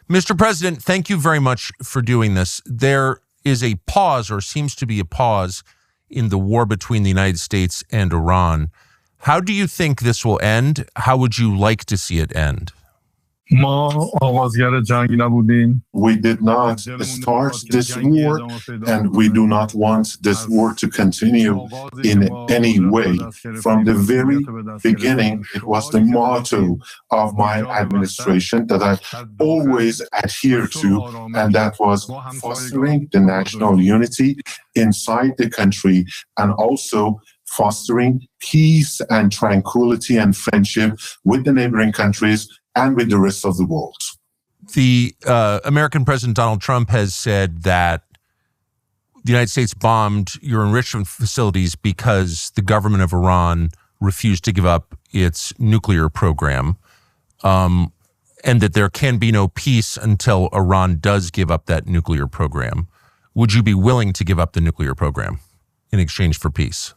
Mr. President, thank you very much for doing this. There is a pause, or seems to be a pause, in the war between the United States and Iran. How do you think this will end? How would you like to see it end? We did not start this war, and we do not want this war to continue in any way. From the very beginning, it was the motto of my administration that I always adhere to, and that was fostering the national unity inside the country and also fostering peace and tranquility and friendship with the neighboring countries and with the rest of the world. The American President Donald Trump has said that the United States bombed your enrichment facilities because the government of Iran refused to give up its nuclear program, and that there can be no peace until Iran does give up that nuclear program. Would you be willing to give up the nuclear program in exchange for peace?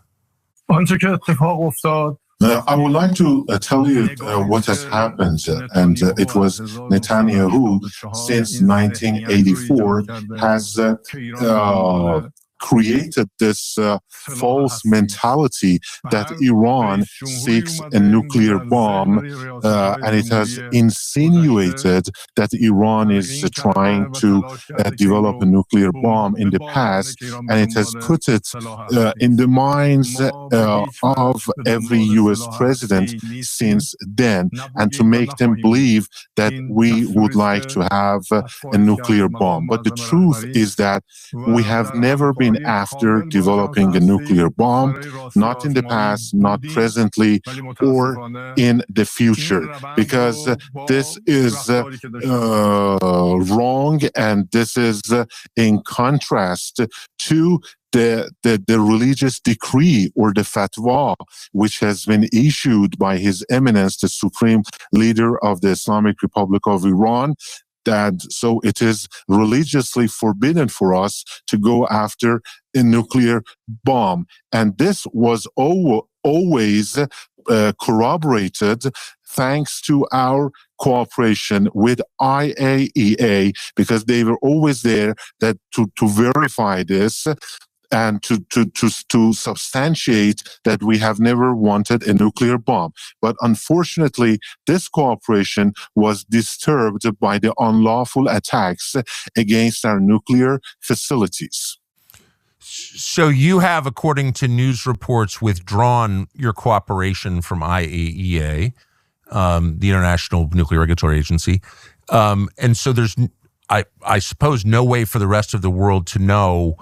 I would like to tell you what has happened, and it was Netanyahu since 1984 has created this false mentality that Iran seeks a nuclear bomb, and it has insinuated that Iran is trying to develop a nuclear bomb in the past, and it has put it in the minds of every U.S. president since then, and to make them believe that we would like to have a nuclear bomb. But the truth is that we have never been after developing a nuclear bomb, not in the past, not presently, or in the future, because this is wrong, and this is in contrast to the religious decree or the fatwa, which has been issued by His Eminence, the Supreme Leader of the Islamic Republic of Iran, that so it is religiously forbidden for us to go after a nuclear bomb. And this was always corroborated thanks to our cooperation with IAEA, because they were always there that to verify this and to substantiate that we have never wanted a nuclear bomb. But unfortunately, this cooperation was disturbed by the unlawful attacks against our nuclear facilities. So you have, according to news reports, withdrawn your cooperation from IAEA, the International Nuclear Regulatory Agency. And so there's, I suppose, no way for the rest of the world to know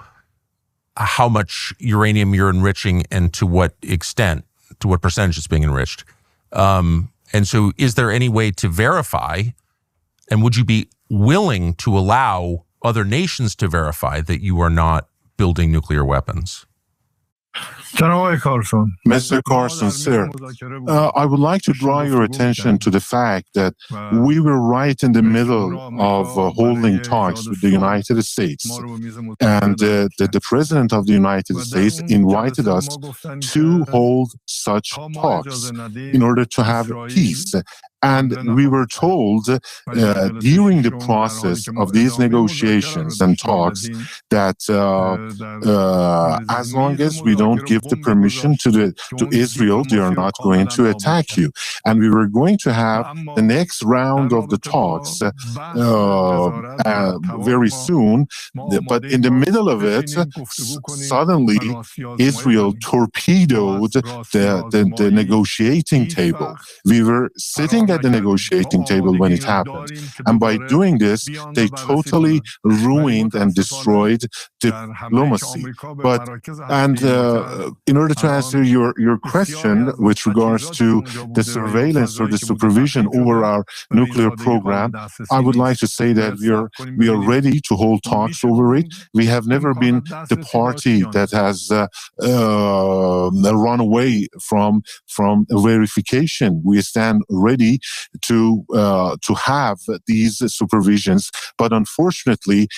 how much uranium you're enriching and to what extent, to what percentage it's being enriched. And so is there any way to verify, and would you be willing to allow other nations to verify that you are not building nuclear weapons? Mr. Carson, sir, I would like to draw your attention to the fact that we were right in the middle of holding talks with the United States, and the President of the United States invited us to hold such talks in order to have peace. And we were told during the process of these negotiations and talks that as long as we don't give the permission to Israel, they are not going to attack you. And we were going to have the next round of the talks very soon. But in the middle of it, suddenly Israel torpedoed the negotiating table. We were sitting at the negotiating table when it happened. And by doing this, they totally ruined and destroyed diplomacy. And in order to answer your question with regards to the surveillance or the supervision over our nuclear program, I would like to say that we are ready to hold talks over it. We have never been the party that has run away from verification. We stand ready be to have these supervisions. But unfortunately,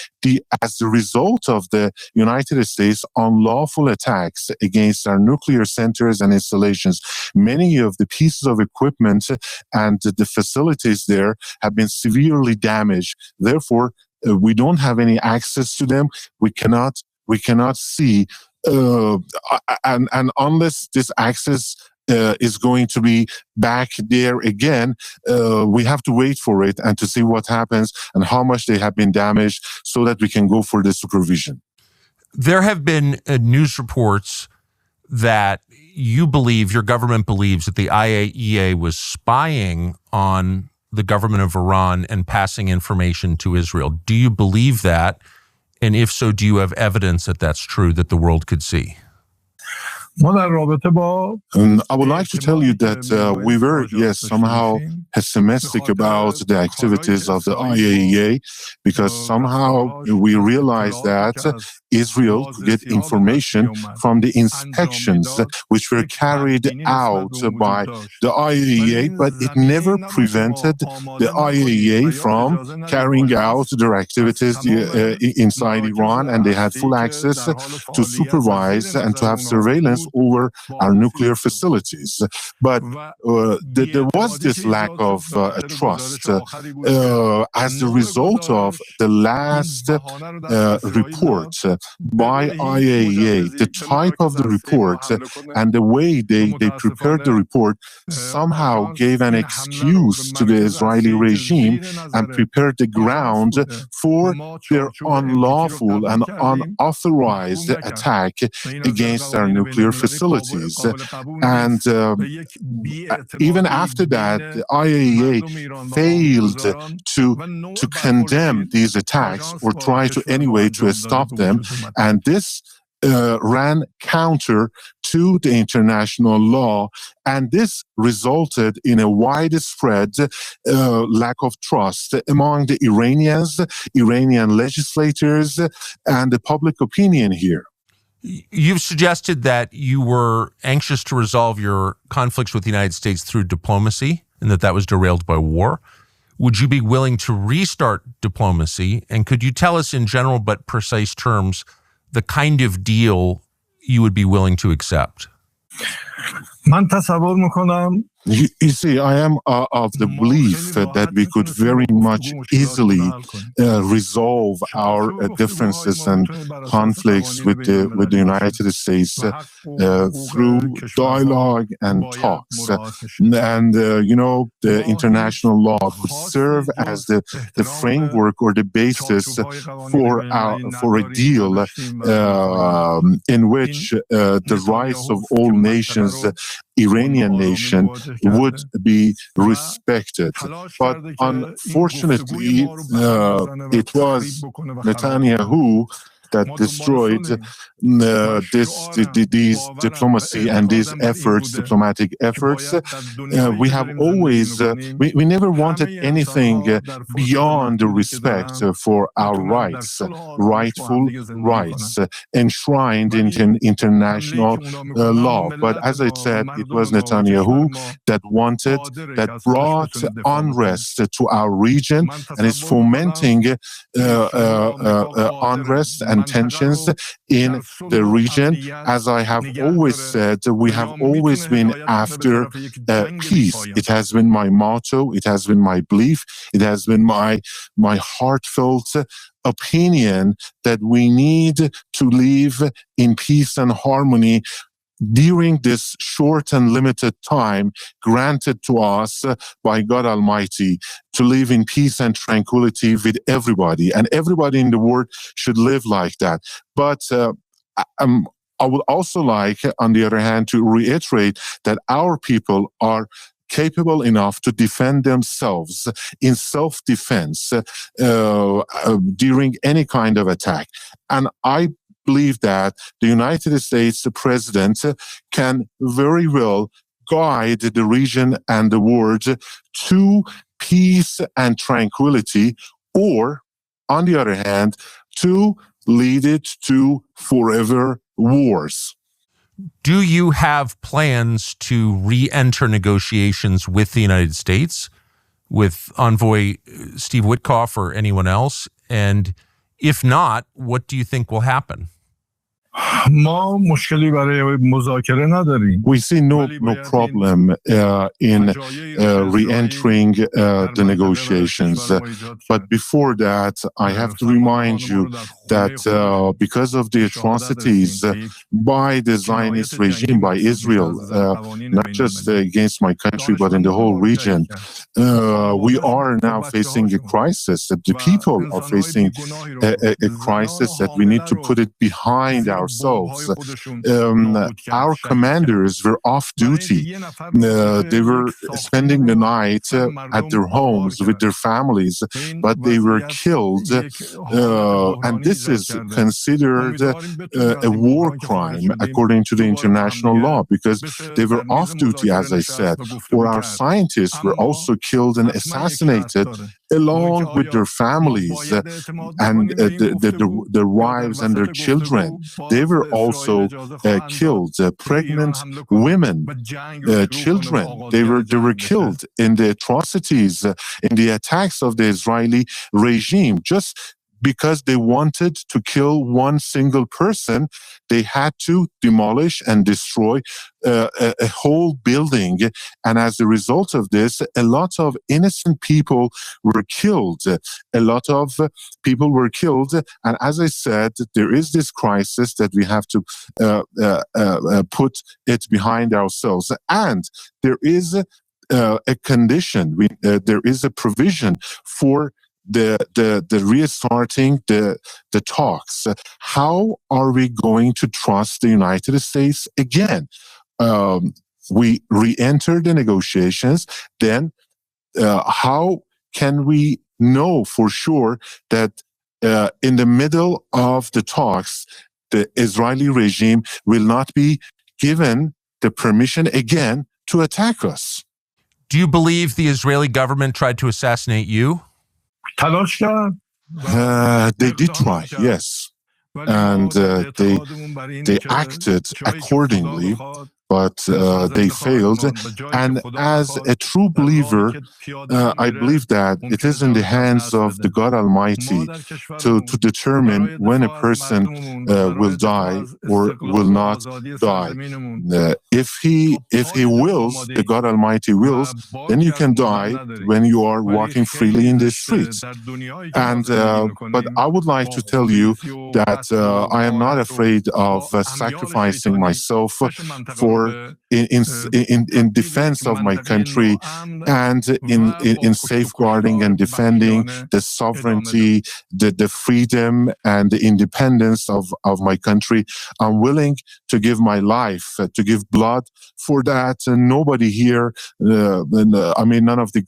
as a result of the United States unlawful attacks against our nuclear centers and installations, many of the pieces of equipment and the facilities there have been severely damaged. Therefore, we don't have any access to them. We cannot see, and unless this access is going to be back there again, we have to wait for it and to see what happens and how much they have been damaged so that we can go for the supervision. There have been news reports that your government believes that the IAEA was spying on the government of Iran and passing information to Israel. Do you believe that? And if so, do you have evidence that that's true, that the world could see? I would like to tell you that we were, somehow pessimistic about the activities of the IAEA, because somehow we realized that Israel could get information from the inspections which were carried out by the IAEA, but it never prevented the IAEA from carrying out their activities inside Iran, and they had full access to supervise and to have surveillance over our nuclear facilities. But there was this lack of trust as the result of the last report by IAEA. The type of the report and the way they prepared the report somehow gave an excuse to the Israeli regime and prepared the ground for their unlawful and unauthorized attack against our nuclear facilities. And even after that, the IAEA failed to condemn these attacks or try to anyway to stop them. And this ran counter to the international law, and this resulted in a widespread lack of trust among the Iranian legislators, and the public opinion here. You've suggested that you were anxious to resolve your conflicts with the United States through diplomacy, and that was derailed by war. Would you be willing to restart diplomacy? And could you tell us in general but precise terms the kind of deal you would be willing to accept? You see, I am of the belief that we could very much easily resolve our differences and conflicts with the United States through dialogue and talks. And the international law could serve as the framework or the basis for a deal in which the rights of all nations, Iranian nation, would be respected. But unfortunately, it was Netanyahu that destroyed these diplomacy and these diplomatic efforts. We have always, we never wanted anything beyond the respect for our rights, rightful rights, enshrined in international law. But as I said, it was Netanyahu that brought unrest to our region and is fomenting unrest and tensions in the region. As I have always said, we have always been after peace. It has been my motto. It has been my belief. It has been my heartfelt opinion that we need to live in peace and harmony during this short and limited time granted to us by God Almighty, to live in peace and tranquility with everybody. And everybody in the world should live like that. But I would also like, on the other hand, to reiterate that our people are capable enough to defend themselves in self-defense during any kind of attack. And I believe that the United States president can very well guide the region and the world to peace and tranquility, or, on the other hand, to lead it to forever wars. Do you have plans to re-enter negotiations with the United States, with envoy Steve Witkoff or anyone else? And if not, what do you think will happen? We see no problem in re-entering the negotiations. But before that, I have to remind you that because of the atrocities by the Zionist regime, by Israel, not just against my country, but in the whole region, we are now facing a crisis. The people are facing a crisis that we need to put it behind ourselves. Our commanders were off duty. They were spending the night at their homes with their families, but they were killed. And this is considered a war crime according to the international law, because they were off duty, as I said, or our scientists were also killed and assassinated along with their families and their wives and their children. They were also killed. Pregnant women, children, they were killed in the atrocities, in the attacks of the Israeli regime. Just because they wanted to kill one single person, they had to demolish and destroy a whole building. And as a result of this, a lot of innocent people were killed. A lot of people were killed. And as I said, there is this crisis that we have to put it behind ourselves. And there is a condition, there is a provision for the restarting the talks. How are we going to trust the United States again? We re-enter the negotiations. Then how can we know for sure that in the middle of the talks, the Israeli regime will not be given the permission again to attack us? Do you believe the Israeli government tried to assassinate you? They did try, yes. And they acted accordingly, but they failed. And as a true believer, I believe that it is in the hands of the God Almighty to determine when a person will die or will not die. If he wills, the God Almighty wills, then you can die when you are walking freely in the streets. And but I would like to tell you that I am not afraid of sacrificing myself for in defense of my country and in safeguarding and defending the sovereignty, the freedom and the independence of my country. I'm willing to give my life, to give blood for that. And nobody here, I mean, none of the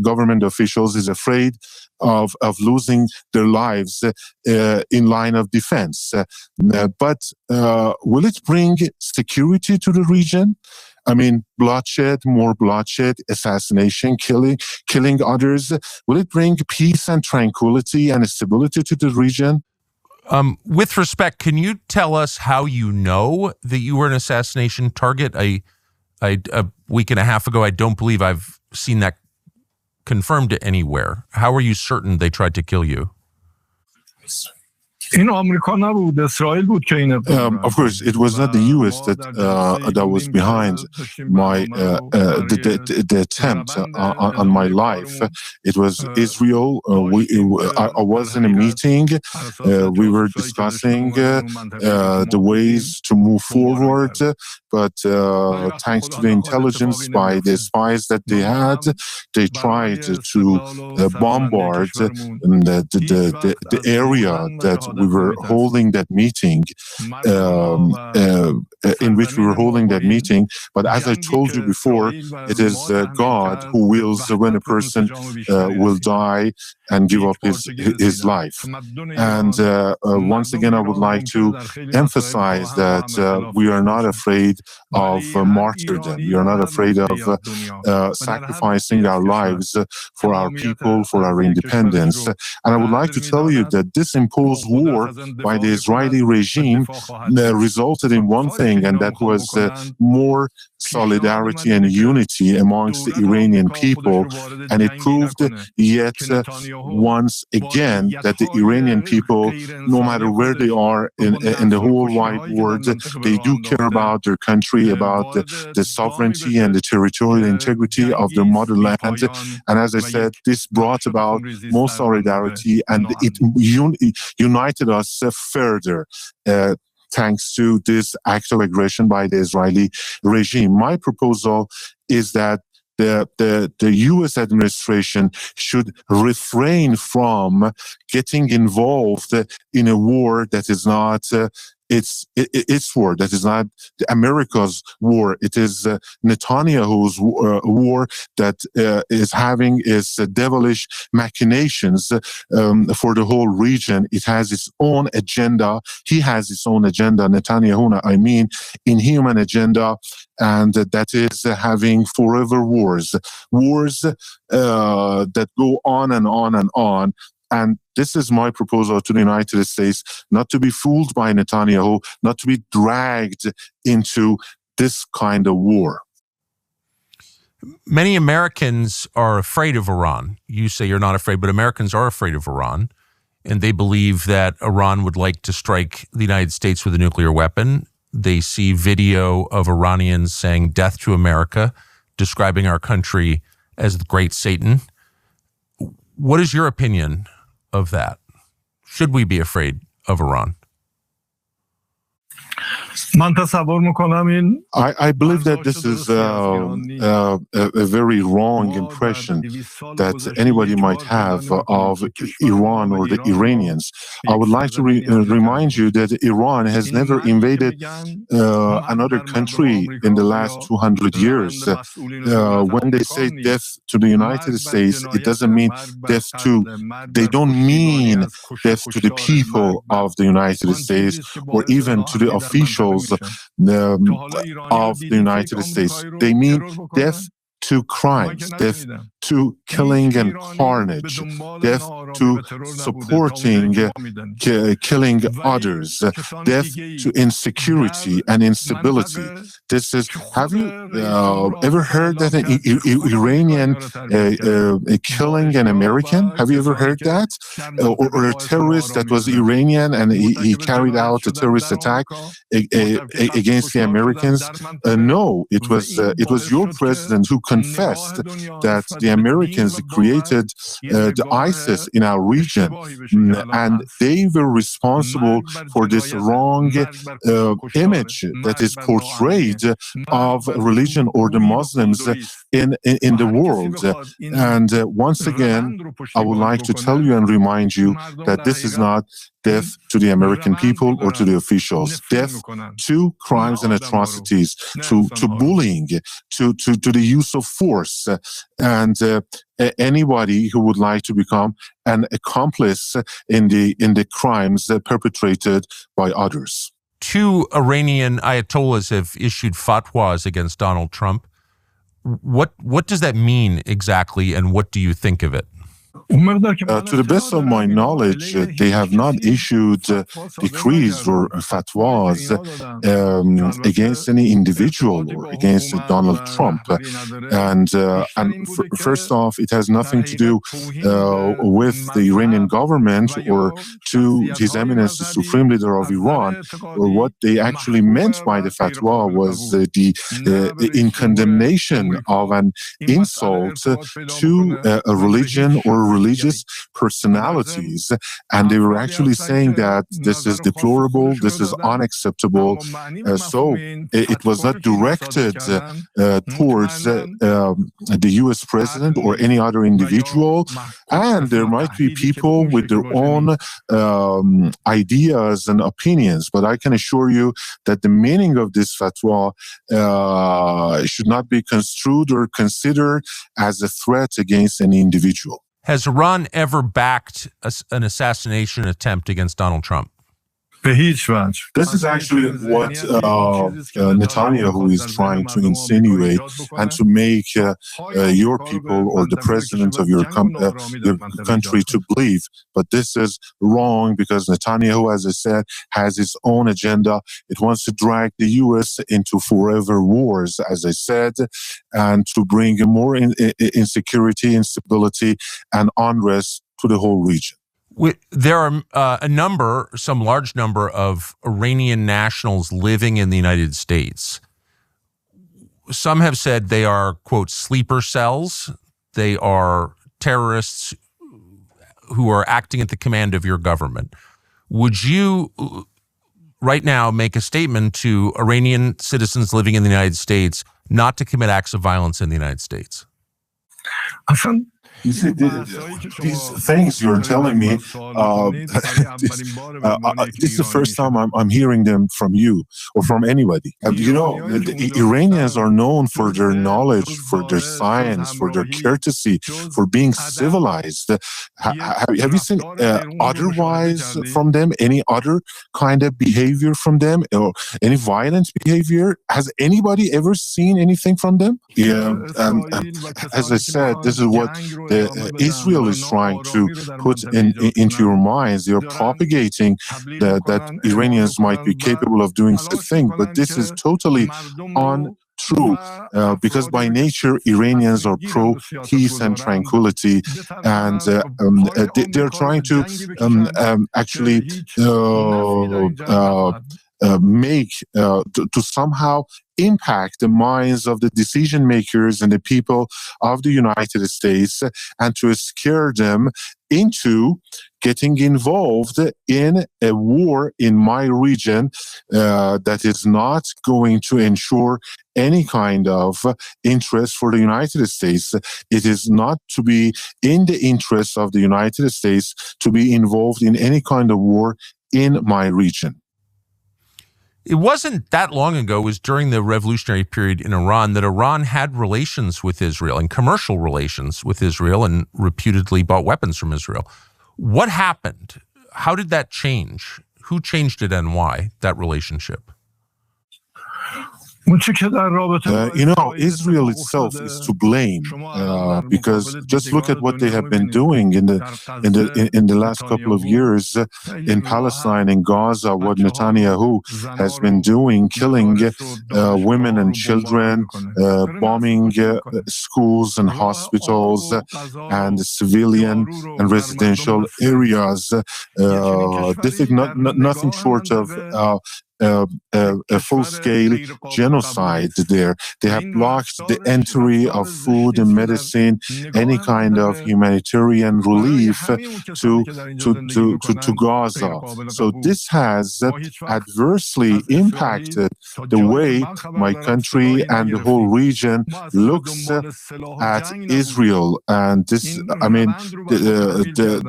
government officials is afraid of losing their lives in line of defense. But will it bring security to the region? I mean, bloodshed, more bloodshed, assassination, killing others. Will it bring peace and tranquility and stability to the region? With respect, can you tell us how you know that you were an assassination target? A week and a half ago, I don't believe I've seen that confirmed anywhere. How are you certain they tried to kill you? Of course, it was not the U.S. that was behind my the attempt on my life. It was Israel. I was in a meeting. We were discussing the ways to move forward. But thanks to the intelligence by the spies that they had, they tried to bombard the area that we were holding that meeting, in which we were holding that meeting. But as I told you before, it is God who wills when a person will die and give up his life. And once again, I would like to emphasize that we are not afraid of martyrdom. We are not afraid of sacrificing our lives for our people, for our independence. And I would like to tell you that this imposed war war by the Israeli regime resulted in one thing, and that was more solidarity and unity amongst the Iranian people. And it proved yet once again that the Iranian people, no matter where they are in the whole wide world, they do care about their country, about the sovereignty and the territorial integrity of their motherland. And as I said, this brought about more solidarity, and it united us further. Thanks to this act of aggression by the Israeli regime. My proposal is that the U.S. administration should refrain from getting involved in a war that is not its war, that is not America's war. It is Netanyahu's war that is having its devilish machinations for the whole region. It has its own agenda. He has his own agenda, Netanyahu, I mean, inhuman agenda, and that is having forever wars that go on and on and on. And this is my proposal to the United States, not to be fooled by Netanyahu, not to be dragged into this kind of war. Many Americans are afraid of Iran. You say you're not afraid, but Americans are afraid of Iran. And they believe that Iran would like to strike the United States with a nuclear weapon. They see video of Iranians saying death to America, describing our country as the great Satan. What is your opinion of that? Should we be afraid of Iran? I believe that this is a very wrong impression that anybody might have of Iran or the Iranians. I would like to remind you that Iran has never invaded another country in the last 200 years. When they say death to the United States, it doesn't mean death to, they don't mean death to the people of the United States or even to the officials of the United States. They mean death to crimes, death to killing and carnage, death to supporting killing others, death to insecurity and instability. This is. Have you ever heard that an Iranian killing an American? Have you ever heard that? Or a terrorist that was Iranian and he carried out a terrorist attack against the Americans? No, it was your president who confessed that the Americans created the ISIS in our region, and they were responsible for this wrong image that is portrayed of religion or the Muslims in the world. And once again, I would like to tell you and remind you that this is not death to the American people or to the officials, death to crimes and atrocities, to bullying, to the use of force, and anybody who would like to become an accomplice in the crimes perpetrated by others. 2 Iranian Ayatollahs have issued fatwas against Donald Trump. What does that mean exactly, and what do you think of it? To the best of my knowledge, they have not issued decrees or fatwas against any individual or against Donald Trump. And first off, it has nothing to do with the Iranian government or to His Eminence, the Supreme Leader of Iran. Or what they actually meant by the fatwa was in condemnation of an insult to a religion or religious personalities, and they were actually saying that this is deplorable, this is unacceptable. So it was not directed towards the U.S. president or any other individual, and there might be people with their own ideas and opinions, but I can assure you that the meaning of this fatwa should not be construed or considered as a threat against any individual. Has Iran ever backed an assassination attempt against Donald Trump? This is actually what Netanyahu is trying to insinuate and to make your people or the president of your country to believe. But this is wrong because Netanyahu, as I said, has its own agenda. It wants to drag the U.S. into forever wars, as I said, and to bring more insecurity, instability, and unrest to the whole region. There are some large number of Iranian nationals living in the United States. Some have said they are, quote, sleeper cells. They are terrorists who are acting at the command of your government. Would you right now make a statement to Iranian citizens living in the United States not to commit acts of violence in the United States? You see, these things you're telling me, this is the first time I'm hearing them from you or from anybody. The Iranians are known for their knowledge, for their science, for their courtesy, for being civilized. Have you seen otherwise from them? Any other kind of behavior from them, or any violent behavior? Has anybody ever seen anything from them? Yeah, as I said, this is what Israel is trying to put into your minds. They are propagating that Iranians might be capable of doing such a thing, but this is totally untrue because by nature Iranians are pro peace and tranquility, and they're trying to actually make to somehow impact the minds of the decision makers and the people of the United States, and to scare them into getting involved in a war in my region that is not going to ensure any kind of interest for the United States. It is not to be in the interest of the United States to be involved in any kind of war in my region. It wasn't that long ago, it was during the revolutionary period in Iran, that Iran had relations with Israel and commercial relations with Israel and reputedly bought weapons from Israel. What happened? How did that change? Who changed it and why, that relationship? Israel itself is to blame because just look at what they have been doing in the last couple of years in Palestine, in Gaza. What Netanyahu has been doing, killing women and children, bombing schools and hospitals and civilian and residential areas. This is nothing short of a full-scale genocide there. They have blocked the entry of food and medicine, any kind of humanitarian relief to Gaza. So this has adversely impacted the way my country and the whole region looks at Israel. And this,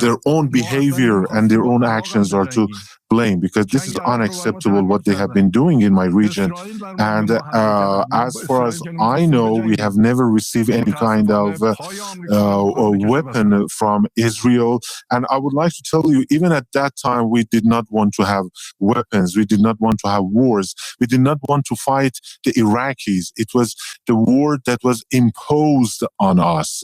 their own behavior and their own actions are to blame, because this is unacceptable what they have been doing in my region. And as far as I know, we have never received any kind of weapon from Israel. And I would like to tell you, even at that time, we did not want to have weapons. We did not want to have wars. We did not want to fight the Iraqis. It was the war that was imposed on us.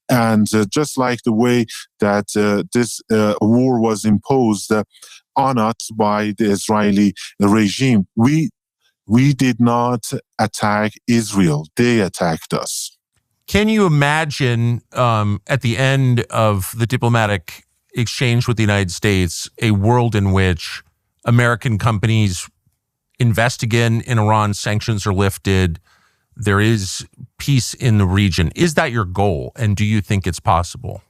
And just like the way that this war was imposed on us by the Israeli regime, we did not attack Israel. They attacked us. Can you imagine at the end of the diplomatic exchange with the United States, a world in which American companies invest again in Iran, sanctions are lifted, there is peace in the region? Is that your goal? And do you think it's possible?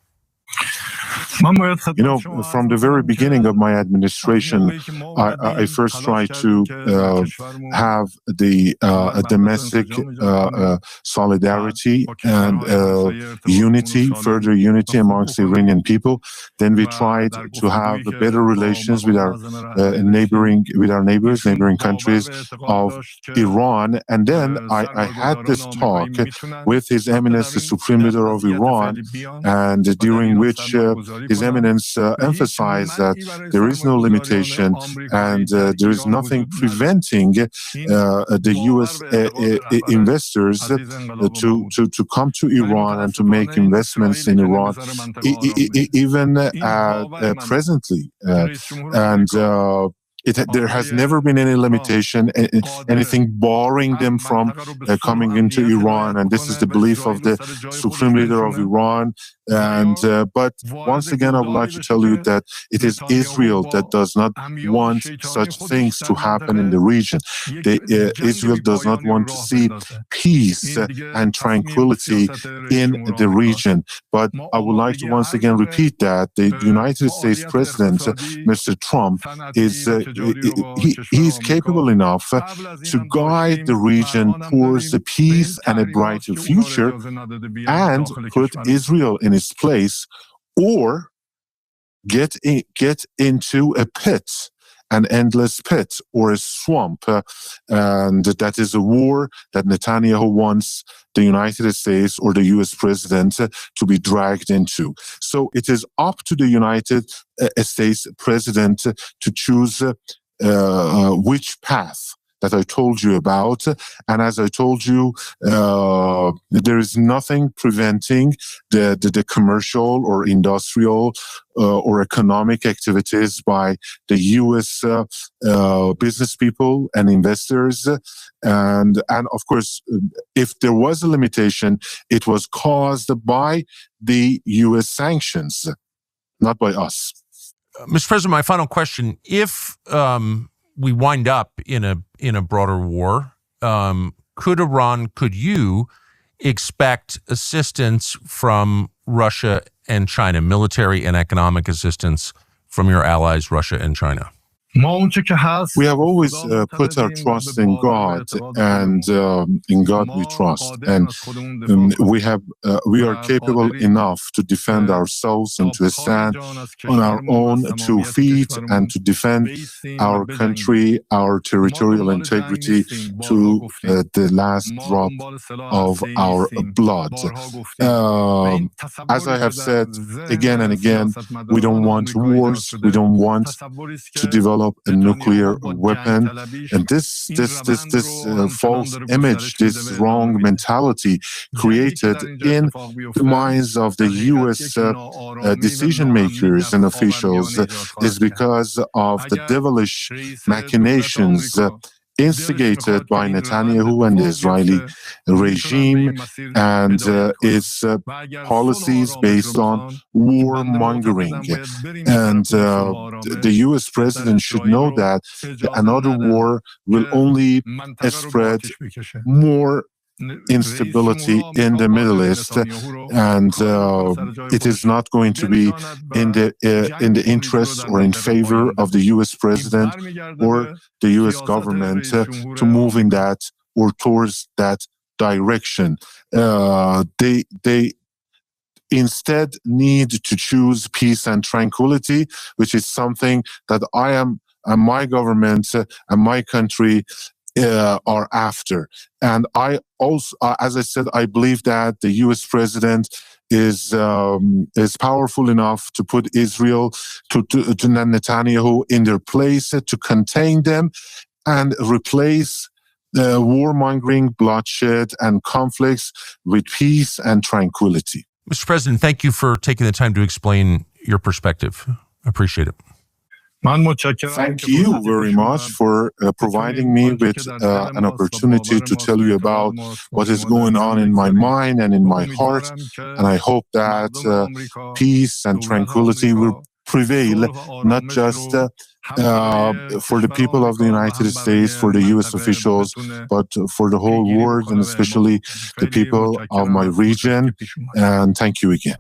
From the very beginning of my administration, I first tried to have the domestic solidarity and unity, further unity amongst the Iranian people. Then we tried to have better relations with our neighbors, neighboring countries of Iran. And then I had this talk with His Eminence, the Supreme Leader of Iran, and during which His Eminence emphasized that there is no limitation and there is nothing preventing the U.S. investors to come to Iran and to make investments in Iran, even presently. There has never been any limitation, anything barring them from coming into Iran, and this is the belief of the Supreme Leader of Iran. But once again, I would like to tell you that it is Israel that does not want such things to happen in the region. Israel does not want to see peace and tranquility in the region. But I would like to once again repeat that the United States President, Mr. Trump, he's capable enough to guide the region towards the peace and a brighter future and put Israel in its place, or get into a pit, an endless pit or a swamp. And that is a war that Netanyahu wants the United States or the U.S. president to be dragged into. So it is up to the United States president to choose which path that I told you about. And as I told you, there is nothing preventing the commercial or industrial or economic activities by the U.S. Business people and investors. And of course, if there was a limitation, it was caused by the U.S. sanctions, not by us. Mr. President, my final question: if we wind up in a broader war, could you expect assistance from Russia and China, military and economic assistance from your allies, Russia and China? We have always put our trust in God, and in God we trust, and we are capable enough to defend ourselves and to stand on our own 2 feet and to defend our country, our territorial integrity to the last drop of our blood. As I have said again and again, we don't want wars. We don't want to develop a nuclear weapon, and this false image, this wrong mentality created in the minds of the U.S. Decision makers and officials is because of the devilish machinations instigated by Netanyahu and the Israeli regime and its policies based on warmongering. And the U.S. president should know that another war will only spread more instability in the Middle East, and it is not going to be in the interest or in favor of the U.S. president or the U.S. government to move in that or towards that direction. They instead need to choose peace and tranquility, which is something that I am and my government and my country are after. And I also, as I said, I believe that the U.S. president is powerful enough to put Israel, to Netanyahu in their place, to contain them and replace warmongering, bloodshed, and conflicts with peace and tranquility. Mr. President, thank you for taking the time to explain your perspective. I appreciate it. Thank you very much for providing me with an opportunity to tell you about what is going on in my mind and in my heart. And I hope that peace and tranquility will prevail, not just for the people of the United States, for the U.S. officials, but for the whole world, and especially the people of my region. And thank you again.